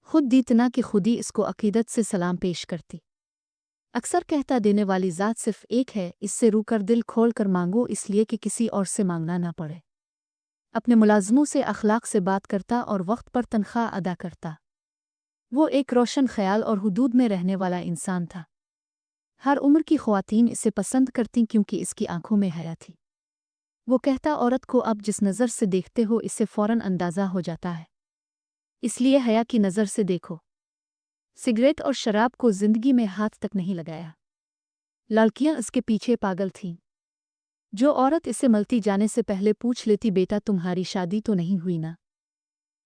खुद दीतना कि खुदी इसको अकीदत से सलाम पेश करती। अक्सर कहता देने वाली ज़ात सिर्फ एक है, इससे रूकर दिल खोल कर मांगो, इसलिए कि किसी और से मांगना ना पड़े। अपने मुलाजमों से अखलाक से बात करता और वक्त पर तनख्वाह अदा करता। वो एक रोशन ख्याल और हुदूद में रहने वाला इंसान था। हर उम्र की ख्वातीन इसे पसंद करतीं क्योंकि इसकी आंखों में हया थी। वो कहता, औरत को अब जिस नज़र से देखते हो इससे फ़ौरन अंदाज़ा हो जाता है, इसलिए हया की नज़र से देखो। सिगरेट और शराब को जिंदगी में हाथ तक नहीं लगाया। लड़कियां इसके पीछे पागल थीं। जो औरत इसे मलती जाने से पहले पूछ लेती, बेटा तुम्हारी शादी तो नहीं हुई ना।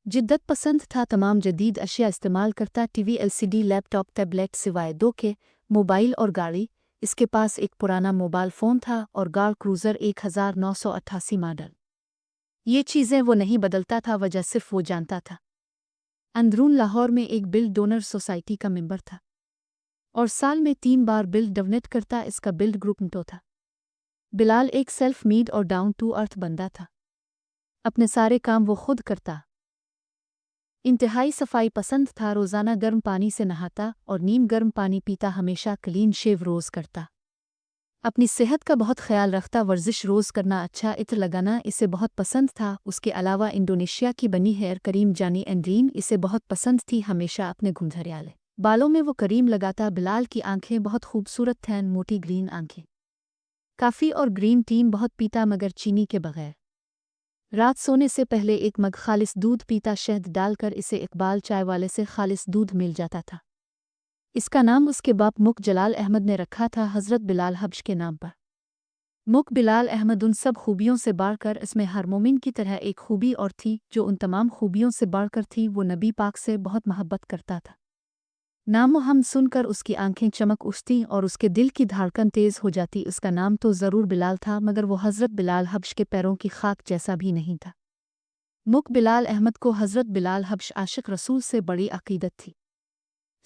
जिद्दत पसंद था, तमाम जदीद अशिया इस्तेमाल करता, टीवी, एलसीडी, लैपटॉप, टैबलेट सिवाय दो के, मोबाइल और गाड़ी। इसके पास एक पुराना मोबाइल फ़ोन था और गार्ड क्रूज़र 1988 मॉडल। ये चीज़ें वो नहीं बदलता था, वजह सिर्फ वो जानता था। अंदरून लाहौर में एक बिल डोनर सोसाइटी का मेंबर था और साल में 3 बार बिल डोनेट करता। इसका बिल्ड ग्रुप तो था। बिलाल एक सेल्फ मीड और डाउन टू अर्थ बंदा था। अपने सारे काम वो खुद करता। इंतहाई सफाई पसंद था, रोज़ाना गर्म पानी से नहाता और नीम गर्म पानी पीता, हमेशा क्लीन शेव रोज़ करता। अपनी सेहत का बहुत ख्याल रखता, वर्जिश रोज़ करना, अच्छा इत्र लगाना इसे बहुत पसंद था। उसके अलावा इंडोनेशिया की बनी हेयर करीम जानी एंड्रीन इसे बहुत पसंद थी, हमेशा अपने घुंघराले बालों में वो करीम लगाता। बिलाल की आंखें बहुत खूबसूरत थैं, मोटी ग्रीन आंखें। काफ़ी और ग्रीन टी बहुत पीता, मगर चीनी के बगैर। रात सोने से पहले एक मग खालिस दूध पीता, शहद डालकर। इसे इकबाल चाय वाले से खालिस दूध मिल जाता था। इसका नाम उसके बाप मुक जलाल अहमद ने रखा था, हज़रत बिलाल हब्श के नाम पर। मुक बिलाल अहमद उन सब खूबियों से बढ़कर इसमें हर मोमिन की तरह एक खूबी और थी जो उन तमाम खूबियों से बढ़कर थी, वो नबी पाक से बहुत मोहब्बत करता था। नाम हम सुनकर उसकी आंखें चमक उठतीं और उसके दिल की धड़कन तेज़ हो जाती। उसका नाम तो ज़रूर बिलाल था, मगर वो हज़रत बिलाल हब्श के पैरों की खाक जैसा भी नहीं था। मुक बिलाल अहमद को हज़रत बिलाल हब्श आशिक रसूल से बड़ी अकीदत थी।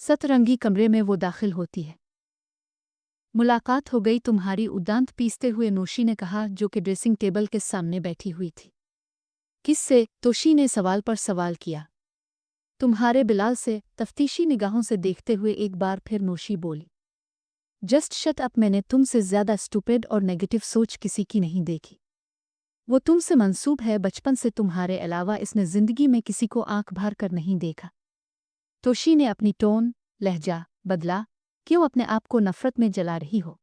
सतरंगी कमरे में वो दाखिल होती है। मुलाकात हो गई तुम्हारी, उदांत पीसते हुए नोशी ने कहा, जो कि ड्रेसिंग टेबल के सामने बैठी हुई थी। किससे? तोशी ने सवाल पर सवाल किया। तुम्हारे बिलाल से, तफ्तीशी निगाहों से देखते हुए एक बार फिर नोशी बोली। जस्ट शट अप, मैंने तुमसे ज़्यादा स्टूपिड और नेगेटिव सोच किसी की नहीं देखी। वो तुमसे मंसूब है, बचपन से तुम्हारे अलावा इसने ज़िंदगी में किसी को आंख भर कर नहीं देखा। तोशी ने अपनी टोन, लहजा बदला। क्यों अपने आप को नफ़रत में जला रही हो?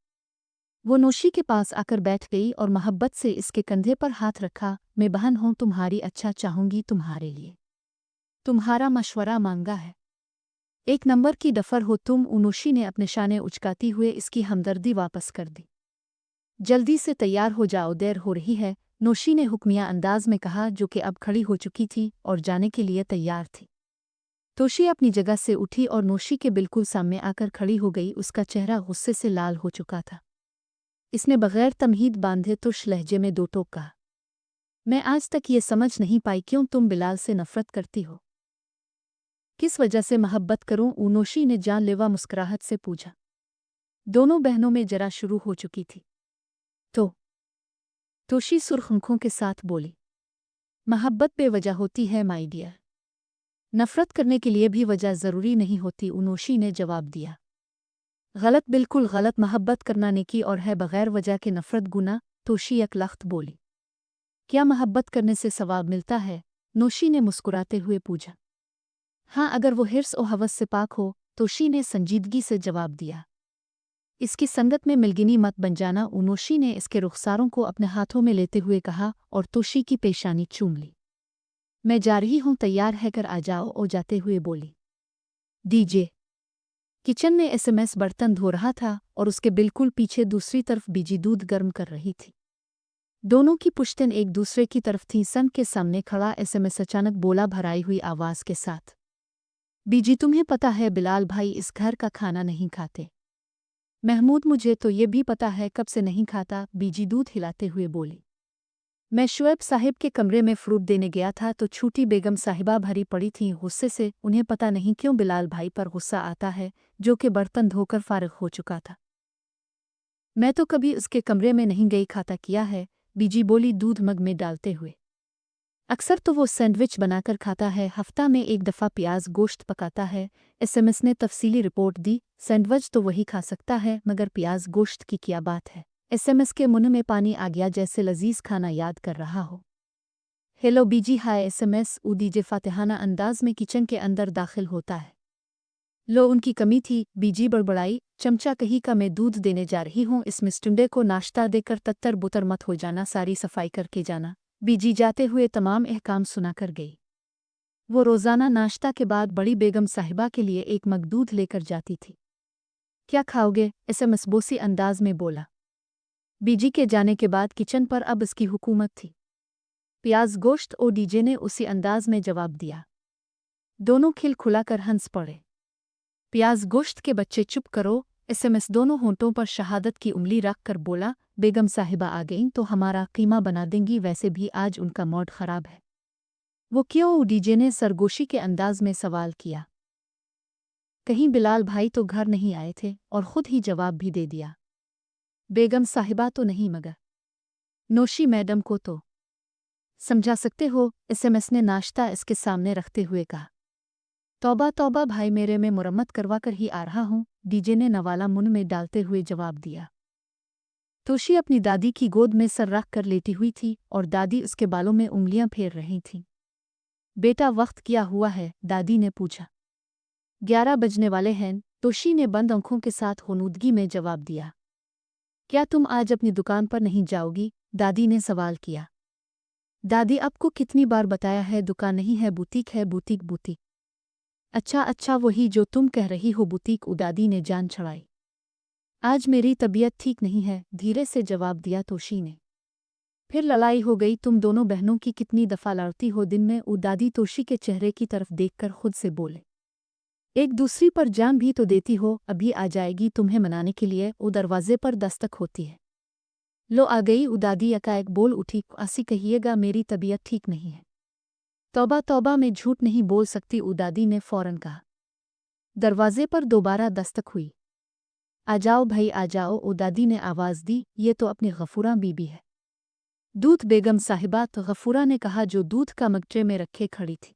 वो नोशी के पास आकर बैठ गई और मोहब्बत से इसके कंधे पर हाथ रखा। मैं बहन हूँ तुम्हारी, अच्छा चाहूँगी तुम्हारे लिए, तुम्हारा मशवरा मांगा है। एक नंबर की डफर हो तुम। नोशी ने अपने शाने उचकाती हुए इसकी हमदर्दी वापस कर दी। जल्दी से तैयार हो जाओ, देर हो रही है, नोशी ने हुक्मिया अंदाज में कहा, जो कि अब खड़ी हो चुकी थी और जाने के लिए तैयार थी। तोशी अपनी जगह से उठी और नोशी के बिल्कुल सामने आकर खड़ी हो गई। उसका चेहरा गुस्से से लाल हो चुका था। इसने बगैर तमहीद बांधे तुर्श लहजे में दो टोक कहा, मैं आज तक ये समझ नहीं पाई क्यों तुम बिलाल से नफ़रत करती हो। किस वजह से मोहब्बत करूं? नोशी ने जानलेवा मुस्कुराहट से पूछा। दोनों बहनों में जरा शुरू हो चुकी थी। तो तोशी सुर्ख आंखों के साथ बोली, मोहब्बत बेवजह होती है माई डियर, नफ़रत करने के लिए भी वजह ज़रूरी नहीं होती। नोशी ने जवाब दिया। गलत, बिल्कुल गलत। मोहब्बत करना नेकी और है, बगैर वजह के नफ़रत गुनाह। तोशी यकलख्त बोली। क्या मोहब्बत करने से सवाब मिलता है? नोशी ने मुस्कुराते हुए पूछा। हाँ, अगर वो हिर्स और हवस से पाक हो। तोशी ने संजीदगी से जवाब दिया। इसकी संगत में मिलगिनी मत बन जाना। नोशी ने इसके रुखसारों को अपने हाथों में लेते हुए कहा और तोशी की पेशानी चूम ली। मैं जा रही हूँ, तैयार है कर आ जाओ। और जाते हुए बोली। डीजे किचन में एसएमएस बर्तन धो रहा था और उसके बिल्कुल पीछे दूसरी तरफ बीजी दूध गर्म कर रही थी। दोनों की पुश्तन एक दूसरे की तरफ थी। सन के सामने खड़ा एसएमएस अचानक बोला भराई हुई आवाज़ के साथ, बीजी तुम्हें पता है बिलाल भाई इस घर का खाना नहीं खाते। महमूद मुझे तो ये भी पता है, कब से नहीं खाता। बीजी दूध हिलाते हुए बोली। मैं शुएब साहिब के कमरे में फ्रूट देने गया था तो छूटी बेगम साहिबा भरी पड़ी थीं गुस्से से। उन्हें पता नहीं क्यों बिलाल भाई पर गुस्सा आता है, जो कि बर्तन धोकर फारिग हो चुका था। मैं तो कभी उसके कमरे में नहीं गई, खाता किया है, बीजी बोली दूध मग में डालते हुए। अक्सर तो वो सैंडविच बनाकर खाता है, हफ्ता में एक दफ़ा प्याज गोश्त पकाता है। एसएमएस ने तफसीली रिपोर्ट दी। सैंडविच तो वही खा सकता है, मगर प्याज गोश्त की क्या बात है। एसएमएस के मुंह में पानी आ गया, जैसे लजीज खाना याद कर रहा हो। हेलो बीजी, हाय एसएमएस। उदीजे फातिहाना अंदाज में किचन के अंदर दाखिल होता है। लो, उनकी कमी थी, बीजी बड़बड़ाई। चमचा कहीं का मैं दूध देने जा रही हूँ, इस मिस्टुंडे को नाश्ता देकर तत्तर बुतर मत हो जाना, सारी सफाई करके जाना। बीजी जाते हुए तमाम अहकाम सुनाकर गई। वो रोज़ाना नाश्ता के बाद बड़ी बेगम साहिबा के लिए एक मग दूध लेकर जाती थी। क्या खाओगे? एसएमएस बोसी अंदाज में बोला। बीजी के जाने के बाद किचन पर अब इसकी हुकूमत थी। प्याज गोश्त, ओ डीजे ने उसी अंदाज में जवाब दिया। दोनों खिल खुलाकर हंस पड़े। प्याज गोश्त के बच्चे, चुप करो। एसएमएस दोनों होंठों पर शहादत की उंगली रख कर बोला। बेगम साहिबा आ गईं तो हमारा कीमा बना देंगी, वैसे भी आज उनका मूड खराब है। वो क्यों? डीजे ने सरगोशी के अंदाज में सवाल किया। कहीं बिलाल भाई तो घर नहीं आए थे? और खुद ही जवाब भी दे दिया। बेगम साहिबा तो नहीं, मगर नोशी मैडम को तो समझा सकते हो। एसएमएस ने नाश्ता इसके सामने रखते हुए कहा। तौबा तौबा भाई, मेरे में मुरम्मत करवा कर ही आ रहा हूँ, डीजे ने नवाला मुंह में डालते हुए जवाब दिया। तोशी अपनी दादी की गोद में सर रख कर लेटी हुई थी और दादी उसके बालों में उंगलियां फेर रही थीं। बेटा, वक्त क्या हुआ है? दादी ने पूछा। 11 बजने वाले हैं, तोशी ने बंद आंखों के साथ होनूदगी में जवाब दिया। क्या तुम आज अपनी दुकान पर नहीं जाओगी? दादी ने सवाल किया। दादी, आपको कितनी बार बताया है, दुकान नहीं है, बुटीक है, बुटीक बुटीक। अच्छा अच्छा, वही जो तुम कह रही हो, बुटीक। दादी ने जान छड़ाई। आज मेरी तबीयत ठीक नहीं है, धीरे से जवाब दिया तोशी ने। फिर लड़ाई हो गई? तुम दोनों बहनों की कितनी दफ़ा लड़ती हो दिन में? दादी तोशी के चेहरे की तरफ देखकर खुद से बोले। एक दूसरी पर जान भी तो देती हो, अभी आ जाएगी तुम्हें मनाने के लिए। दरवाजे पर दस्तक होती है। लो, आ गई। दादी एकाएक बोल उठी। ऐसी कहिएगा, मेरी तबीयत ठीक नहीं है। तौबा तौबा, मैं झूठ नहीं बोल सकती, दादी ने फौरन कहा। दरवाजे पर दोबारा दस्तक हुई। आ जाओ भाई, आ जाओ, दादी ने आवाज़ दी। ये तो अपनी गफूरा बीबी है। दूध? बेगम साहिबा, तो गफूरा ने कहा, जो दूध का मग ट्रे में रखे खड़ी थी।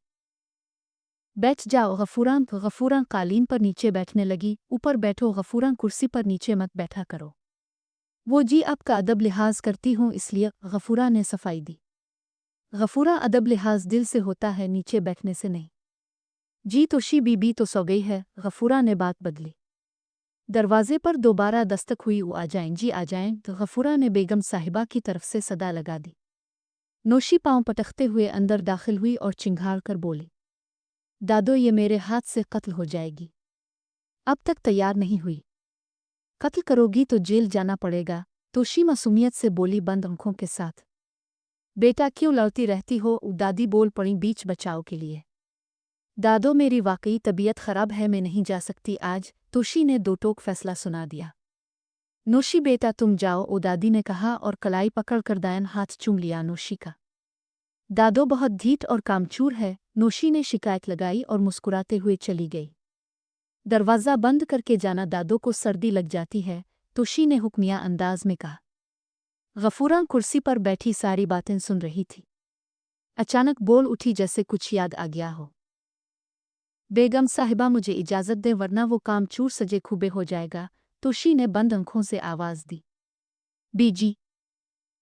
बैठ जाओ गफूरा। गफूरा कालीन पर नीचे बैठने लगी। ऊपर बैठो गफूरा, कुर्सी पर नीचे मत बैठा करो। वो जी, आपका अदब लिहाज करती हूँ इसलिए, गफूरा ने सफाई दी। गफूरा, अदब लिहाज दिल से होता है, नीचे बैठने से नहीं। जी, तोशी बीबी तो सो गई है। गफूरा ने बात बदली। दरवाजे पर दोबारा दस्तक हुई। आ जाएं जी, आ जाएं। तो गफूरा ने बेगम साहिबा की तरफ से सदा लगा दी। नोशी पांव पटकते हुए अंदर दाखिल हुई और चिंघाड़ कर बोली। दादो, ये मेरे हाथ से कत्ल हो जाएगी। अब तक तैयार नहीं हुई। कत्ल करोगी तो जेल जाना पड़ेगा। तोशी मासूमियत से बोली, बंद आंखों के साथ। बेटा, क्यों लड़ती रहती हो? दादी बोल पड़ी बीच बचाव के लिए। दादो, मेरी वाकई तबीयत खराब है, मैं नहीं जा सकती आज। तोशी ने दो टोक फैसला सुना दिया। नोशी बेटा, तुम जाओ, दादी ने कहा और कलाई पकड़कर दायन हाथ चूम लिया नोशी का। दादो बहुत ढीठ और कामचूर है, नोशी ने शिकायत लगाई और मुस्कुराते हुए चली गई। दरवाज़ा बंद करके जाना, दादो को सर्दी लग जाती है, तोशी ने हुक्मिया अंदाज में कहा। गफूरा कुर्सी पर बैठी सारी बातें सुन रही थी। अचानक बोल उठी, जैसे कुछ याद आ गया हो। बेगम साहिबा, मुझे इजाज़त दे, वरना वो कामचूर सजे खूबे हो जाएगा। तोशी ने बंद आंखों से आवाज़ दी। बीजी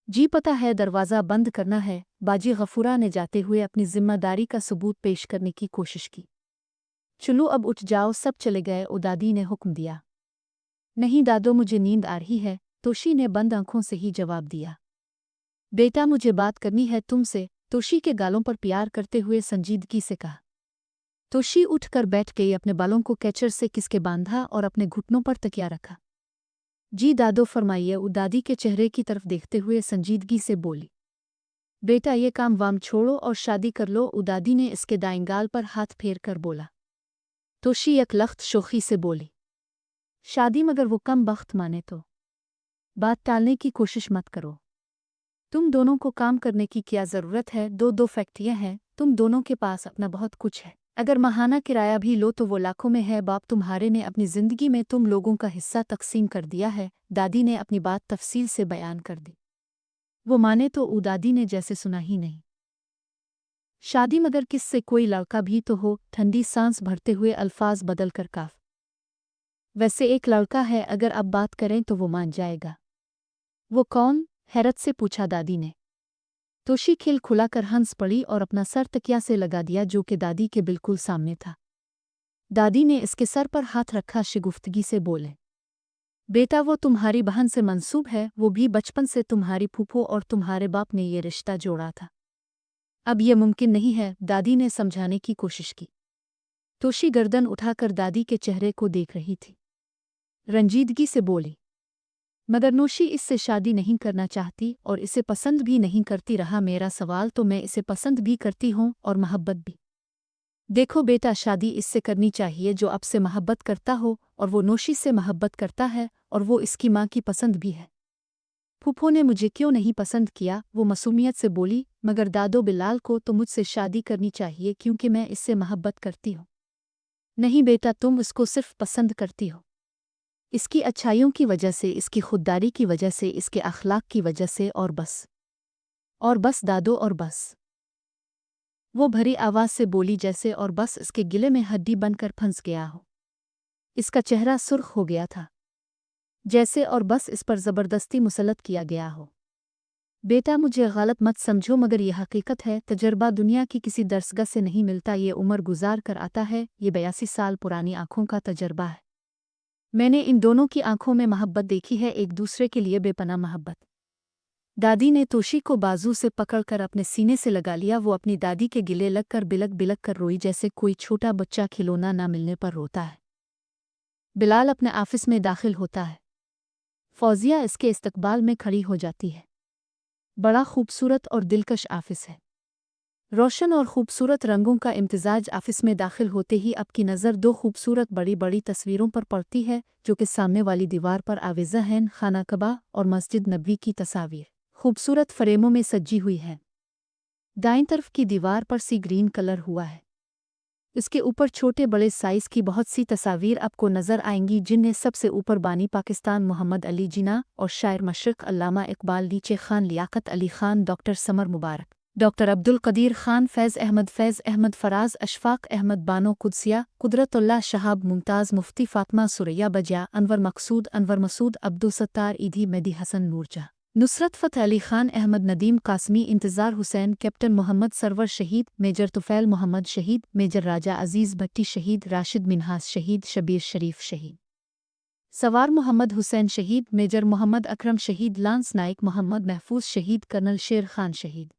जी, पता है, दरवाज़ा बंद करना है। बाजी गफूरा ने जाते हुए अपनी जिम्मेदारी का सबूत पेश करने की कोशिश की। चलो अब उठ जाओ, सब चले गए, दादी ने हुक्म दिया। नहीं दादो, मुझे नींद आ रही है, तोशी ने बंद आंखों से ही जवाब दिया। बेटा, मुझे बात करनी है तुमसे, तोशी के गालों पर प्यार करते हुए संजीदगी से कहा। तोशी उठकर बैठ गई, अपने बालों को कैचर से किसके बांधा और अपने घुटनों पर तकिया रखा। जी दादो, फरमाइए, दादी के चेहरे की तरफ देखते हुए संजीदगी से बोली। बेटा, ये काम वाम छोड़ो और शादी कर लो, दादी ने इसके दाएं गाल पर हाथ फेर कर बोला। तोशी यकलख्त शोखी से बोली। शादी? मगर वो कम बख्त माने तो। बात टालने की कोशिश मत करो। तुम दोनों को काम करने की क्या ज़रूरत है? दो फैक्ट्रियाँ हैं, तुम दोनों के पास अपना बहुत कुछ है। अगर माहाना किराया भी लो तो वो लाखों में है। बाप तुम्हारे ने अपनी ज़िंदगी में तुम लोगों का हिस्सा तकसीम कर दिया है। दादी ने अपनी बात तफसील से बयान कर दी। वो माने तो दादी ने जैसे सुना ही नहीं। शादी मगर किससे, कोई लड़का भी तो हो, ठंडी सांस भरते हुए अल्फाज बदल कर कहा। वैसे एक लड़का है, अगर अब बात करें तो वो मान जाएगा। वो कौन? हैरत से पूछा दादी ने। तोशी खिलखिलाकर हंस पड़ी और अपना सर तकिया से लगा दिया, जो कि दादी के बिल्कुल सामने था। दादी ने इसके सर पर हाथ रखा, शिगुफ्तगी से बोले, बेटा वो तुम्हारी बहन से मंसूब है, वो भी बचपन से तुम्हारी फूफो और तुम्हारे बाप ने ये रिश्ता जोड़ा था। अब ये मुमकिन नहीं है, दादी ने समझाने की कोशिश की। तोशी गर्दन उठाकर दादी के चेहरे को देख रही थी। रंजीदगी से बोली, मगर नोशी इससे शादी नहीं करना चाहती और इसे पसंद भी नहीं करती। रहा मेरा सवाल तो मैं इसे पसंद भी करती हूँ और मोहब्बत भी। देखो बेटा, शादी इससे करनी चाहिए जो आपसे मोहब्बत करता हो, और वो नोशी से मोहब्बत करता है और वो इसकी माँ की पसंद भी है। फूफो ने मुझे क्यों नहीं पसंद किया? वो मासूमियत से बोली, मगर दादो बिलाल को तो मुझसे शादी करनी चाहिए क्योंकि मैं इससे मोहब्बत करती हूँ। नहीं बेटा, तुम इसको सिर्फ पसंद करती हो, इसकी अच्छाइयों की वजह से, इसकी खुददारी की वजह से, इसके अखलाक की वजह से, और बस दादो, और बस। वो भरी आवाज से बोली जैसे और बस इसके गिले में हड्डी बनकर फंस गया हो। इसका चेहरा सुर्ख हो गया था, जैसे और बस इस पर जबरदस्ती मुसल्लत किया गया हो। बेटा मुझे गलत मत समझो, मगर यह हकीकत है। तजर्बा दुनिया की किसी दरसगाह से नहीं मिलता, ये उम्र गुजार कर आता है। ये 82 साल पुरानी आंखों का तजर्बा है। मैंने इन दोनों की आंखों में मोहब्बत देखी है, एक दूसरे के लिए बेपनाह मोहब्बत। दादी ने तोशी को बाजू से पकड़कर अपने सीने से लगा लिया। वो अपनी दादी के गिले लगकर बिलक बिलक कर रोई, जैसे कोई छोटा बच्चा खिलौना ना मिलने पर रोता है। बिलाल अपने ऑफिस में दाखिल होता है। फौजिया इसके इस्तकबाल में खड़ी हो जाती है। बड़ा खूबसूरत और दिलकश ऑफिस है। रोशन और खूबसूरत रंगों का इम्तिजाज। ऑफिस में दाखिल होते ही आपकी नज़र दो खूबसूरत बड़ी बड़ी तस्वीरों पर पड़ती है, जो कि सामने वाली दीवार पर आवेज़ा हैं। खाना कबा और मस्जिद नबवी की तस्वीर खूबसूरत फ्रेमों में सजी हुई है। दाईं तरफ की दीवार पर सी ग्रीन कलर हुआ है। इसके ऊपर छोटे बड़े साइज़ की बहुत सी तस्वीर आपको नज़र आएंगी, जिनमें सबसे ऊपर बानी पाकिस्तान मोहम्मद अली जिन्ना और शायर मशरक़ अल्लामा इकबाल, नीचे खान लियाकत अली खान, डॉक्टर समर मुबारक, डॉक्टर अब्दुल कदीर खान, फैज़ अहमद, फ़राज़, अशफाक अहमद, बानो कुदसिया, कुदरतुल्लाह शहाब, मुमताज़, मुफ्ती फ़ातिमा, सुरैया बजिया, अनवर मसूद, अब्दुल सत्तार ईदी, मेहदी हसन, नूरजहाँ, नुसरत फ़तेह अली खान, अहमद नदीम कासमी, इंतज़ार हुसैन, कैप्टन मोहम्मद सरवर शहीद, मेजर तुफ़ैल मोहम्मद शहीद, मेजर राजा अज़ीज़ भट्टी शहीद, राशिद मिन्हास शहीद, शबीर शरीफ शहीद, सवार मोहम्मद हुसैन शहीद, मेजर मोहम्मद अकरम शहीद, लांस नाइक मोहम्मद महफूज शहीद, कर्नल शेर खान शहीद,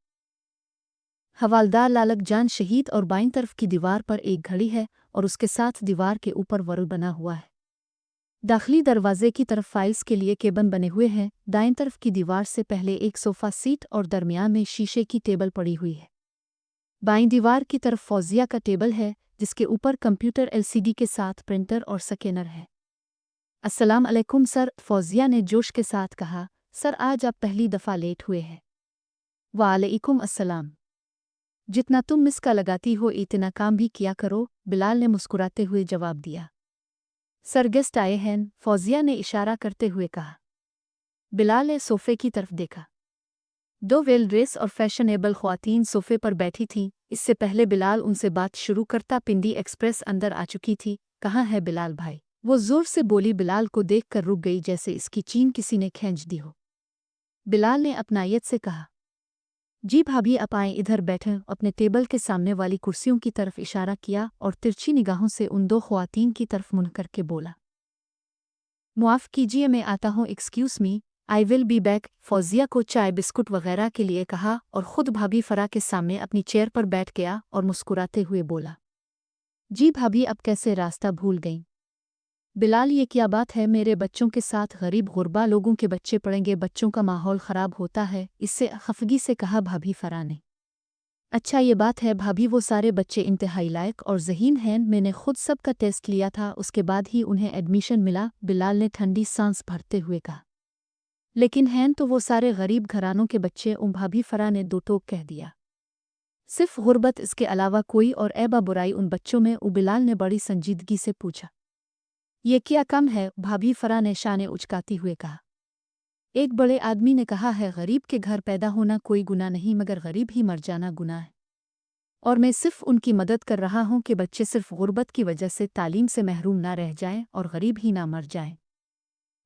हवालदार लालक जान शहीद। और बाईं तरफ की दीवार पर एक घड़ी है और उसके साथ दीवार के ऊपर वर्ल बना हुआ है। दाखिली दरवाजे की तरफ फाइल्स के लिए केबन बने हुए हैं। दाईं तरफ की दीवार से पहले एक सोफ़ा सीट और दरमियान में शीशे की टेबल पड़ी हुई है। बाईं दीवार की तरफ फौजिया का टेबल है, जिसके ऊपर कंप्यूटर एलसीडी के साथ प्रिंटर और स्कैनर है। अस्सलाम अलैकुम सर, फौजिया ने जोश के साथ कहा। सर, आज आप पहली दफ़ा लेट हुए हैं। वालेकुम अस्सलाम। जितना तुम मिसका लगाती हो इतना काम भी किया करो, बिलाल ने मुस्कुराते हुए जवाब दिया। सर, गेस्ट आए हैं, फौजिया ने इशारा करते हुए कहा। बिलाल ने सोफे की तरफ देखा। दो वेल ड्रेस और फैशनेबल ख्वातीन सोफे पर बैठी थीं। इससे पहले बिलाल उनसे बात शुरू करता, पिंडी एक्सप्रेस अंदर आ चुकी थी। कहाँ है बिलाल भाई? वो जोर से बोली। बिलाल को देखकर रुक गई, जैसे इसकी चीन किसी ने खींच दी हो। बिलाल ने अपनायत से कहा, जी भाभी, आप आएं, इधर बैठें। अपने टेबल के सामने वाली कुर्सियों की तरफ इशारा किया और तिरछी निगाहों से उन दो ख्वातीन की तरफ मुड़ करके बोला, मुआफ़ कीजिए, मैं आता हूँ। Excuse me, I will be back. Fauzia को चाय बिस्कुट वगैरह के लिए कहा और ख़ुद भाभी फ़रा के सामने अपनी चेयर पर बैठ गया और मुस्कुराते हुए बोला, जी भाभी, अब कैसे रास्ता भूल गईं? बिलाल, ये क्या बात है? मेरे बच्चों के साथ गरीब गुरबा लोगों के बच्चे पढ़ेंगे, बच्चों का माहौल ख़राब होता है। इससे खफगी से कहा भाभी फ़रा ने। अच्छा, ये बात है भाभी, वो सारे बच्चे इंतहाई लायक और ज़हीन हैं। मैंने खुद सबका टेस्ट लिया था, उसके बाद ही उन्हें एडमिशन मिला। बिलाल ने ठंडी सांस भरते हुए कहा। लेकिन हैं तो वो सारे गरीब घरानों के बच्चे। भाभी फ़रा ने दो टोक कह दिया। सिर्फ गुर्बत, इसके अलावा कोई और ऐबा बुराई उन बच्चों में? बिलाल ने बड़ी संजीदगी से पूछा। ये क्या कम है? भाभी फ़रा ने शाने उचकाती हुए कहा। एक बड़े आदमी ने कहा है, गरीब के घर पैदा होना कोई गुनाह नहीं, मगर गरीब ही मर जाना गुनाह है। और मैं सिर्फ उनकी मदद कर रहा हूँ कि बच्चे सिर्फ गुर्बत की वजह से तालीम से महरूम ना रह जाएं और गरीब ही ना मर जाएं।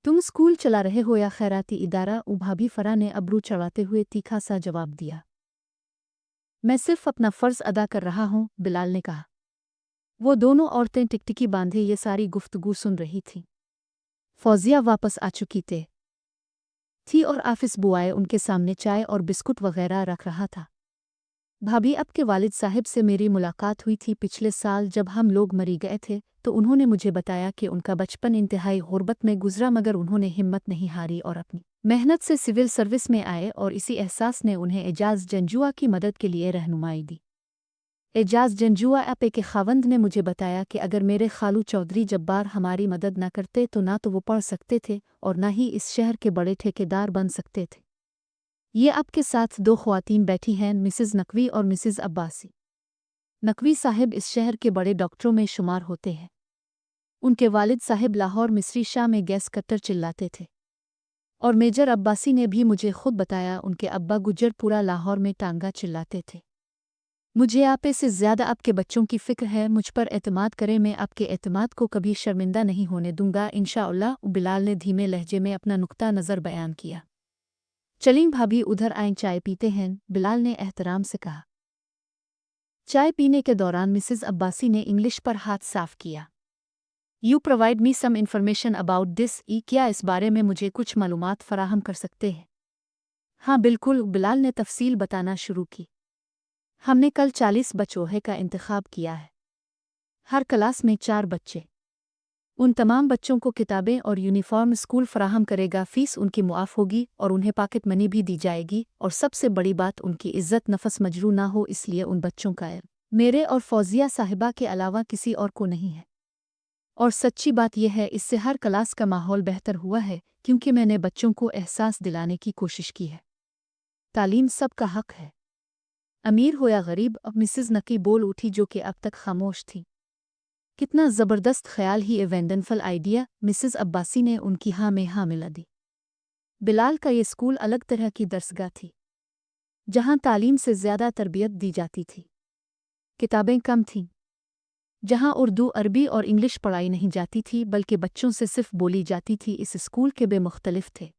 तुम स्कूल चला रहे हो या खैराती इदारा? भाभी फरा ने अब्रू चढ़ाते हुए तीखा सा जवाब दिया। मैं सिर्फ अपना फ़र्ज़ अदा कर रहा हूँ, बिलाल ने कहा। वो दोनों औरतें टिकटिकी बांधे ये सारी गुफ्तगू सुन रही थीं। फौजिया वापस आ चुकी थी और आफिस बुआए उनके सामने चाय और बिस्कुट वगैरह रख रहा था। भाभी, आपके वालिद साहब से मेरी मुलाकात हुई थी पिछले साल जब हम लोग मरी गए थे, तो उन्होंने मुझे बताया कि उनका बचपन इंतहाई गुर्बत में गुजरा, मगर उन्होंने हिम्मत नहीं हारी और अपनी मेहनत से सिविल सर्विस में आए और इसी एहसास ने उन्हें एजाज जंजुआ की मदद के लिए रहनुमाई दी। एजाज जंजुआ आपे के खावंद ने मुझे बताया कि अगर मेरे खालू चौधरी जब्बार हमारी मदद न करते तो ना तो वो पढ़ सकते थे और ना ही इस शहर के बड़े ठेकेदार बन सकते थे। ये आपके साथ दो ख्वातीन बैठी हैं, मिसेज़ नकवी और मिसेज़ अब्बासी। नकवी साहिब इस शहर के बड़े डॉक्टरों में शुमार होते हैं। उनके वालिद साहिब लाहौर मिस्री शाह में गैस कट्टर चिल्लाते थे। और मेजर अब्बासी ने भी मुझे खुद बताया उनके अब्बा गुज्जरपुरा लाहौर में टांगा चिल्लाते थे। मुझे आपे से ज़्यादा आपके बच्चों की फ़िक्र है, मुझ पर एतमाद करें, मैं आपके एतमाद को कभी शर्मिंदा नहीं होने दूंगा इंशाअल्लाह। बिलाल ने धीमे लहजे में अपना नुक्ता नज़र बयान किया। चलें भाभी, उधर आएं, चाय पीते हैं, बिलाल ने एहतराम से कहा। चाय पीने के दौरान मिसेज़ अब्बासी ने इंग्लिश पर हाथ साफ किया। You provide me some information about this, क्या इस बारे में मुझे कुछ मालूमात फराहम कर सकते हैं? हाँ बिल्कुल, बिलाल ने तफसील बताना शुरू की। हमने कल 40 बच्चों का इंतखाब किया है। हर क्लास में 4 बच्चे। उन तमाम बच्चों को किताबें और यूनिफॉर्म स्कूल फराहम करेगा, फीस उनकी मुआफ़ होगी और उन्हें पॉकेट मनी भी दी जाएगी, और सबसे बड़ी बात, उनकी इज्जत नफस मजरू ना हो, इसलिए उन बच्चों का मेरे और फौजिया साहिबा के अलावा किसी और को नहीं है। और सच्ची बात यह है, इससे हर क्लास का माहौल बेहतर हुआ है, क्योंकि मैंने बच्चों को एहसास दिलाने की कोशिश की है। तालीम सबका हक है, अमीर हो या गरीब। अब मिसेज़ नकी बोल उठी, जो कि अब तक खामोश थी। कितना ज़बरदस्त ख्याल ही, ए वेंडरफुल आइडिया, मिसेज़ अब्बासी ने उनकी हाँ में हाँ मिला दी। बिलाल का ये स्कूल अलग तरह की दरसगाह थी, जहाँ तालीम से ज़्यादा तरबियत दी जाती थी। किताबें कम थीं, जहाँ उर्दू, अरबी और इंग्लिश पढ़ाई नहीं जाती थी, बल्कि बच्चों से सिर्फ बोली जाती थी। इस स्कूल के बेमुख्तलिफ थे।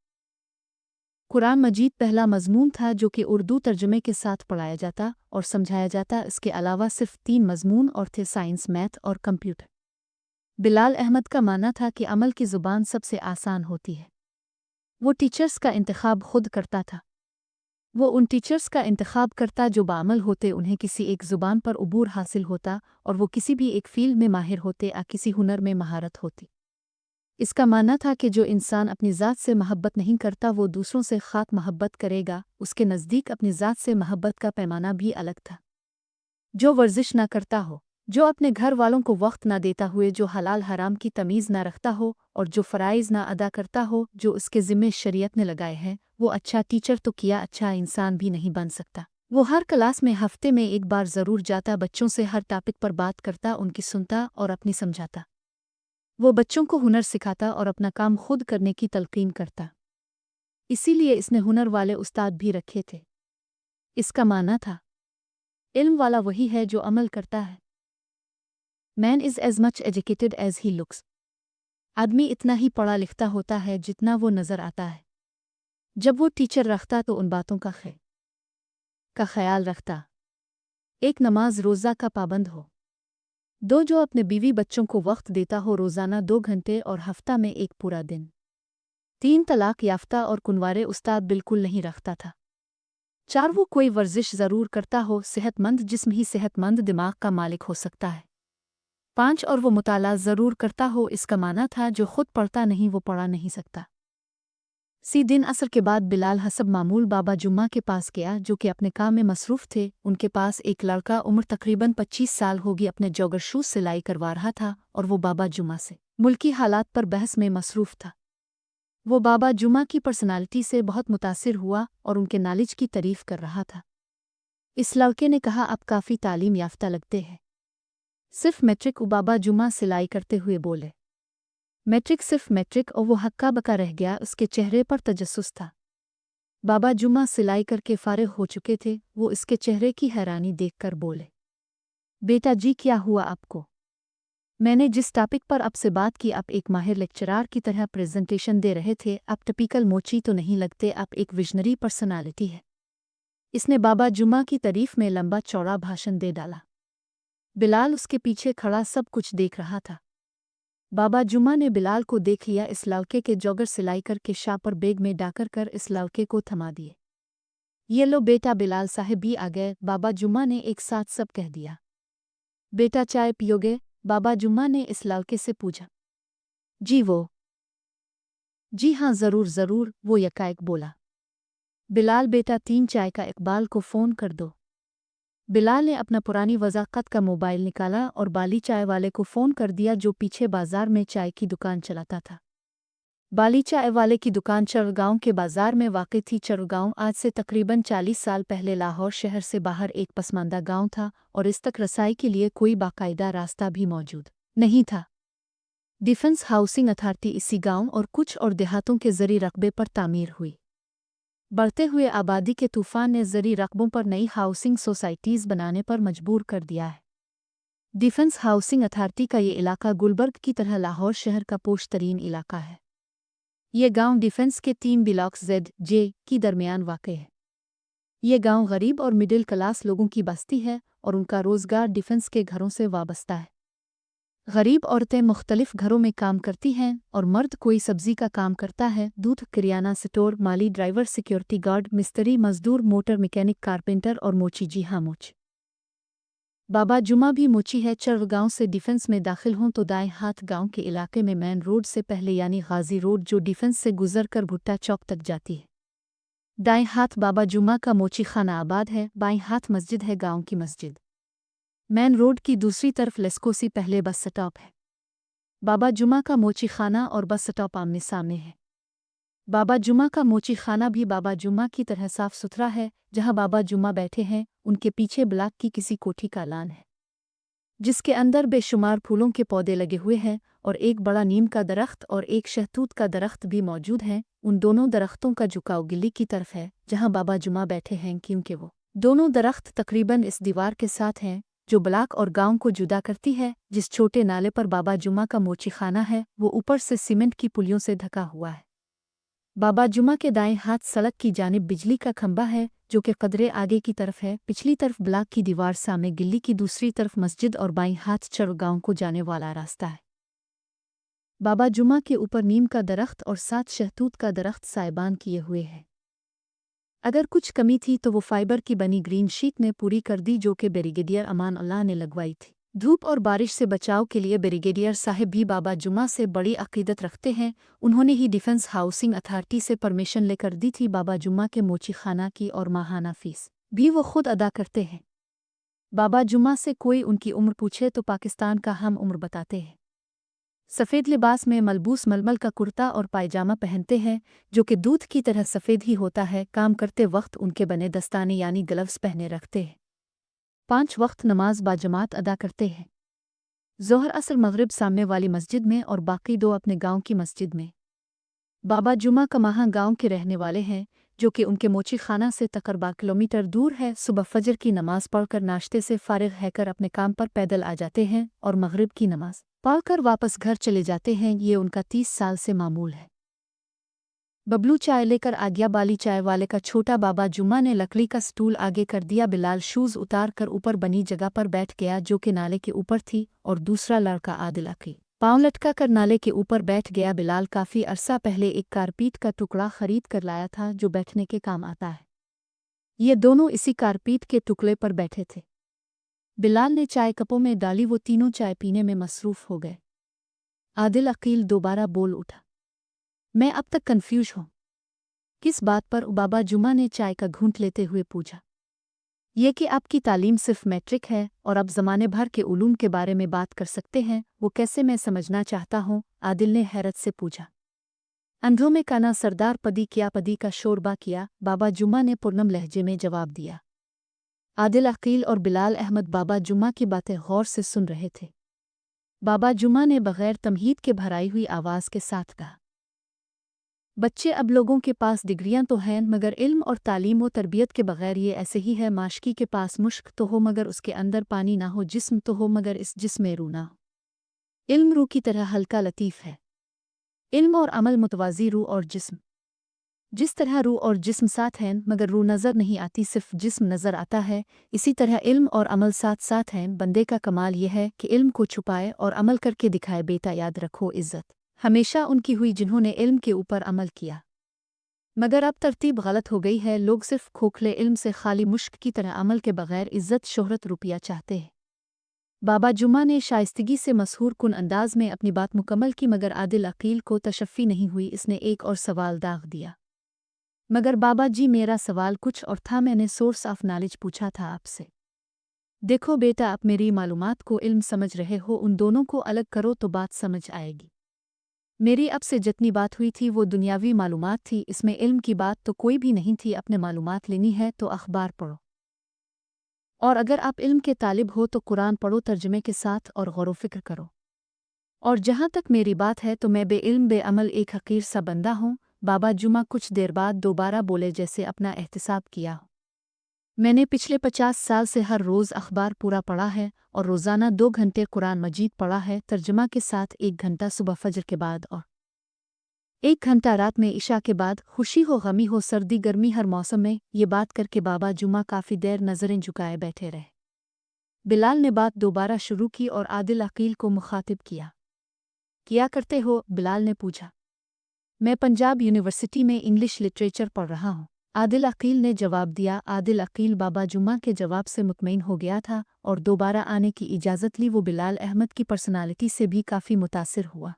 कुरान मजीद पहला मज़मून था जो कि उर्दू तर्जुमे के साथ पढ़ाया जाता और समझाया जाता। इसके अलावा सिर्फ 3 मज़मून और थे, साइंस, मैथ और कंप्यूटर। बिलाल अहमद का मानना था कि अमल की ज़ुबान सबसे आसान होती है। वो टीचर्स का इंतखाब खुद करता था। वो उन टीचर्स का इंतखाब करता जो बाअमल होते, उन्हें किसी एक ज़ुबान पर उबूर हासिल होता और वो किसी भी एक फ़ील्ड में माहिर होते या किसी हुनर में महारत होती। इसका मानना था कि जो इंसान अपनी ज़ात से महब्बत नहीं करता, वो दूसरों से खाक महब्बत करेगा। उसके नज़दीक अपनी ज़ात से महब्बत का पैमाना भी अलग था। जो वर्जिश ना करता हो, जो अपने घर वालों को वक्त ना देता हुए, जो हलाल हराम की तमीज़ ना रखता हो और जो फ़राइज़ ना अदा करता हो जो उसके ज़िम्मे शरीयत ने लगाए हैं, वो अच्छा टीचर तो किया, अच्छा इंसान भी नहीं बन सकता। वो हर क्लास में हफ्ते में एक बार ज़रूर जाता, बच्चों से हर टॉपिक पर बात करता, उनकी सुनता और अपनी समझाता। वो बच्चों को हुनर सिखाता और अपना काम खुद करने की तलकीन करता। इसीलिए इसने हुनर वाले उस्ताद भी रखे थे। इसका मानना था, इल्म वाला वही है जो अमल करता है। Man is as much educated as he looks. आदमी इतना ही पढ़ा लिखता होता है जितना वो नज़र आता है। जब वो टीचर रखता तो उन बातों का ख्याल रखता। 1, नमाज रोज़ा का पाबंद हो। 2, जो अपने बीवी बच्चों को वक्त देता हो, रोज़ाना 2 घंटे और हफ्ता में 1 पूरा दिन। 3, तलाक याफ्ता और कुंवारे उस्ताद बिल्कुल नहीं रखता था। 4, वो कोई वर्जिश ज़रूर करता हो, सेहतमंद जिस्म ही सेहतमंद दिमाग का मालिक हो सकता है। 5, और वो मुताला ज़रूर करता हो। इसका माना था, जो खुद पढ़ता नहीं वो पढ़ा नहीं सकता। दिन असर के बाद बिलाल हसब मामूल बाबा जुम्मा के पास गया, जो कि अपने काम में मसरूफ़ थे। उनके पास एक लड़का उम्र तकरीबन 25 साल होगी अपने जॉगर शूज़ सिलाई करवा रहा था और वो बाबा जुम्मा से मुल्की हालात पर बहस में मसरूफ़ था। वो बाबा जुम्मा की पर्सनालिटी से बहुत मुतासिर हुआ और उनके नॉलेज की तारीफ़ कर रहा था। इस लड़के ने कहा, आप काफ़ी तालीम याफ्ता लगते हैं। सिर्फ मैट्रिक? बाबा जुम्मा सिलाई करते हुए बोले। मैट्रिक? सिर्फ मैट्रिक? और वो हक्का बका रह गया। उसके चेहरे पर तजस्सुस था। बाबा जुम्मा सिलाई करके फारिग हो चुके थे। वो इसके चेहरे की हैरानी देखकर बोले, बेटा जी, क्या हुआ आपको? मैंने जिस टॉपिक पर आपसे बात की, आप एक माहिर लेक्चरर की तरह प्रेजेंटेशन दे रहे थे। आप टिपिकल मोची तो नहीं लगते, आप एक विजनरी पर्सनालिटी है। इसने बाबा जुम्मा की तारीफ में लंबा चौड़ा भाषण दे डाला। बिलाल उसके पीछे खड़ा सब कुछ देख रहा था। बाबा जुम्मा ने बिलाल को देख लिया। इस लड़के के जॉगर सिलाई करके शापर बेग में डाकर कर इस लड़के को थमा दिए। ये लो बेटा, बिलाल साहब भी आ गए, बाबा जुम्मा ने एक साथ सब कह दिया। बेटा चाय पियोगे? बाबा जुम्मा ने इस लड़के से पूछा। जी हाँ, ज़रूर ज़रूर, वो यकायक बोला। बिलाल बेटा, 3 चाय का इकबाल को फ़ोन कर दो। बिलाल ने अपना पुरानी वज़ाक़त का मोबाइल निकाला और बाली चाय वाले को फ़ोन कर दिया, जो पीछे बाज़ार में चाय की दुकान चलाता था। बाली चाय वाले की दुकान चरगांव के बाज़ार में वाक़ थी। चरगांव आज से तकरीबन 40 साल पहले लाहौर शहर से बाहर एक पसमानदा गांव था और इस तक रसाई के लिए कोई बाकायदा रास्ता भी मौजूद नहीं था। डिफेंस हाउसिंग अथॉरिटी इसी गांव और कुछ और देहातों के ज़री रकबे पर तामीर हुई। बढ़ते हुए आबादी के तूफ़ान ने ज़री रकबों पर नई हाउसिंग सोसाइटीज़ बनाने पर मजबूर कर दिया है। डिफेंस हाउसिंग अथॉरिटी का ये इलाका गुलबर्ग की तरह लाहौर शहर का पोश तरीन इलाका है। ये गांव डिफेंस के 3 ब्लॉक्स Z-J की दरमियान वाक़ है। ये गांव गरीब और मिडिल क्लास लोगों की बस्ती है और उनका रोज़गार डिफेंस के घरों से वाबस्ता है। गरीब औरतें मुख्तलिफ घरों में काम करती हैं और मर्द कोई सब्जी का काम करता है, दूध, किराना स्टोर, माली, ड्राइवर, सिक्योरिटी गार्ड, मिस्त्री, मजदूर, मोटर मैकेनिक, कारपेंटर और मोची। जी हाँ, मोच। बाबा जुमा भी मोची है। चरगांव से डिफेंस में दाखिल हों तो दाएं हाथ गांव के इलाके में मेन रोड से पहले यानी गाजी रोड, जो डिफेंस से गुजर कर भुट्टा चौक तक जाती है। दाएं हाथ बाबा जुमा का मोची खाना आबाद है, बाएं हाथ मस्जिद है, गांव की मस्जिद। मेन रोड की दूसरी तरफ लेस्कोसी पहले बस स्टॉप है। बाबा जुमा का मोची खाना और बस स्टॉप आमने सामने है। बाबा जुमा का मोची खाना भी बाबा जुमा की तरह साफ सुथरा है। जहां बाबा जुमा बैठे हैं उनके पीछे ब्लॉक की किसी कोठी का लान है, जिसके अंदर बेशुमार फूलों के पौधे लगे हुए हैं और एक बड़ा नीम का दरख्त और एक शहतूत का दरख्त भी मौजूद है। उन दोनों दरख्तों का झुकाव गिल्ली की तरफ है जहां बाबा जुमा बैठे हैं, क्योंकि वो दोनों दरख्त तकरीबन इस दीवार के साथ हैं जो ब्लॉक और गांव को जुदा करती है। जिस छोटे नाले पर बाबा जुमा का मोची खाना है वो ऊपर से सीमेंट की पुलियों से ढका हुआ है। बाबा जुमा के दाएं हाथ सड़क की जानिब बिजली का खंबा है जो कि कदरे आगे की तरफ है। पिछली तरफ ब्लॉक की दीवार, सामने गिल्ली की दूसरी तरफ मस्जिद और बाईं हाथ चरगांव को जाने वाला रास्ता है। बाबा जुमा के ऊपर नीम का दरख्त और 7 शहतूत का दरख्त साइबान किए हुए हैं। अगर कुछ कमी थी तो वो फाइबर की बनी ग्रीन शीट ने पूरी कर दी, जो कि ब्रिगेडियर अमान अल्लाह ने लगवाई थी। धूप और बारिश से बचाव के लिए ब्रिगेडियर साहब भी बाबा जुमा से बड़ी अकीदत रखते हैं। उन्होंने ही डिफेंस हाउसिंग अथॉरिटी से परमिशन लेकर दी थी। बाबा जुमा के मोची खाना की और माहाना फीस भी वो खुद अदा करते हैं। बाबा जुमा से कोई उनकी उम्र पूछे तो पाकिस्तान का हम उम्र बताते हैं। सफ़ेद लिबास में मलबूस मलमल का कुर्ता और पायजामा पहनते हैं जो कि दूध की तरह सफ़ेद ही होता है। काम करते वक्त उनके बने दस्ताने यानी ग्लव्स पहने रखते हैं। 5 वक्त नमाज बाजमात अदा करते हैं। ज़ोहर, असर, मगरिब सामने वाली मस्जिद में और बाकी 2 अपने गांव की मस्जिद में। बाबा जुमा कमाहा गांव के रहने वाले हैं जो कि उनके मोची खाना से तकरीबन किलोमीटर दूर है। सुबह फजर की नमाज पढ़कर नाश्ते से फारिग हैकर अपने काम पर पैदल आ जाते हैं और मगरिब की नमाज पढ़कर वापस घर चले जाते हैं। ये उनका 30 साल से मामूल है। बबलू चाय लेकर आ गया। बाली चाय वाले का छोटा बाबा जुम्मा ने लकड़ी का स्टूल आगे कर दिया। बिलाल शूज़ उतार कर ऊपर बनी जगह पर बैठ गया जो कि नाले के ऊपर थी और दूसरा लड़का आदिल अकी पाँव लटका कर नाले के ऊपर बैठ गया। बिलाल काफ़ी अरसा पहले एक कारपीट का टुकड़ा खरीद कर लाया था जो बैठने के काम आता है। ये दोनों इसी कारपीट के टुकड़े पर बैठे थे। बिलाल ने चाय कपों में डाली, वो तीनों चाय पीने में मसरूफ़ हो गए। आदिल अकील दोबारा बोल उठा, मैं अब तक कन्फ्यूज हूँ। किस बात पर? बाबा जुमा ने चाय का घूंट लेते हुए पूछा। ये कि आपकी तालीम सिर्फ मैट्रिक है और अब ज़माने भर के उलूम के बारे में बात कर सकते हैं, वो कैसे? मैं समझना चाहता हूँ, आदिल ने हैरत से पूछा। अंधों में काना सरदार पदी क्या पदी का शोरबा किया, बाबा जुमा ने पुरनम लहजे में जवाब दिया। आदिल अकील और बिलाल अहमद बाबा जुमा की बातें गौर से सुन रहे थे। बाबा जुमा ने बग़ैर तमहीद के भराई हुई आवाज़ के साथ कहा, بچے اب لوگوں کے پاس ڈگریاں تو ہیں مگر علم اور تعلیم و تربیت کے بغیر یہ ایسے ہی ہے ماشکی کے پاس مشک تو ہو مگر اس کے اندر پانی نہ ہو جسم تو ہو مگر اس جسم میں روح نہ ہو علم روح کی طرح ہلکا لطیف ہے علم اور عمل متوازی روح اور جسم جس طرح روح اور جسم ساتھ ہیں مگر روح نظر نہیں آتی صرف جسم نظر آتا ہے اسی طرح علم اور عمل ساتھ ساتھ ہیں بندے کا کمال یہ ہے کہ علم کو چھپائے اور عمل کر کے دکھائے بیٹا یاد رکھو عزت ہمیشہ ان کی ہوئی جنہوں نے علم کے اوپر عمل کیا مگر اب ترتیب غلط ہو گئی ہے لوگ صرف کھوکھلے علم سے خالی مشق کی طرح عمل کے بغیر عزت شہرت روپیہ چاہتے ہیں بابا جمعہ نے شائستگی سے مسحور کن انداز میں اپنی بات مکمل کی مگر عادل عقیل کو تشفی نہیں ہوئی اس نے ایک اور سوال داغ دیا مگر بابا جی میرا سوال کچھ اور تھا میں نے سورس آف نالج پوچھا تھا آپ سے دیکھو بیٹا آپ میری معلومات کو علم سمجھ رہے ہو ان دونوں کو الگ کرو تو بات سمجھ آئے گی میری اب سے جتنی بات ہوئی تھی وہ دنیاوی معلومات تھی اس میں علم کی بات تو کوئی بھی نہیں تھی اپنے معلومات لینی ہے تو اخبار پڑھو اور اگر آپ علم کے طالب ہو تو قرآن پڑھو ترجمے کے ساتھ اور غور و فکر کرو اور جہاں تک میری بات ہے تو میں بے علم بے عمل ایک حقیر سا بندہ ہوں بابا جمعہ کچھ دیر بعد دوبارہ بولے جیسے اپنا احتساب کیا ہو میں نے پچھلے 50 سال سے ہر روز اخبار پورا پڑھا ہے اور روزانہ 2 گھنٹے قرآن مجید پڑھا ہے ترجمہ کے ساتھ 1 گھنٹہ صبح فجر کے بعد اور 1 گھنٹہ رات میں عشاء کے بعد خوشی ہو غمی ہو سردی گرمی ہر موسم میں یہ بات کر کے بابا جمعہ کافی دیر نظریں جھکائے بیٹھے رہے بلال نے بات دوبارہ شروع کی اور عادل عقیل کو مخاطب کیا کرتے ہو بلال نے پوچھا میں پنجاب یونیورسٹی میں انگلش لٹریچر پڑھ رہا ہوں عادل عقیل نے جواب دیا عادل عقیل بابا جمعہ کے جواب سے مطمئن ہو گیا تھا اور دوبارہ آنے کی اجازت لی وہ بلال احمد کی پرسنالٹی سے بھی کافی متاثر ہوا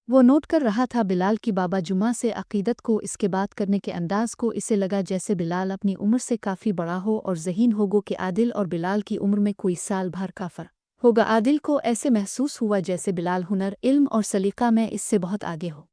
وہ نوٹ کر رہا تھا بلال کی بابا جمعہ سے عقیدت کو اس کے بات کرنے کے انداز کو اسے لگا جیسے بلال اپنی عمر سے کافی بڑا ہو اور ذہین ہوگو کہ عادل اور بلال کی عمر میں کوئی سال بھر کا فرق ہوگا عادل کو ایسے محسوس ہوا جیسے بلال ہنر علم اور سلیقہ میں اس سے بہت آگے ہو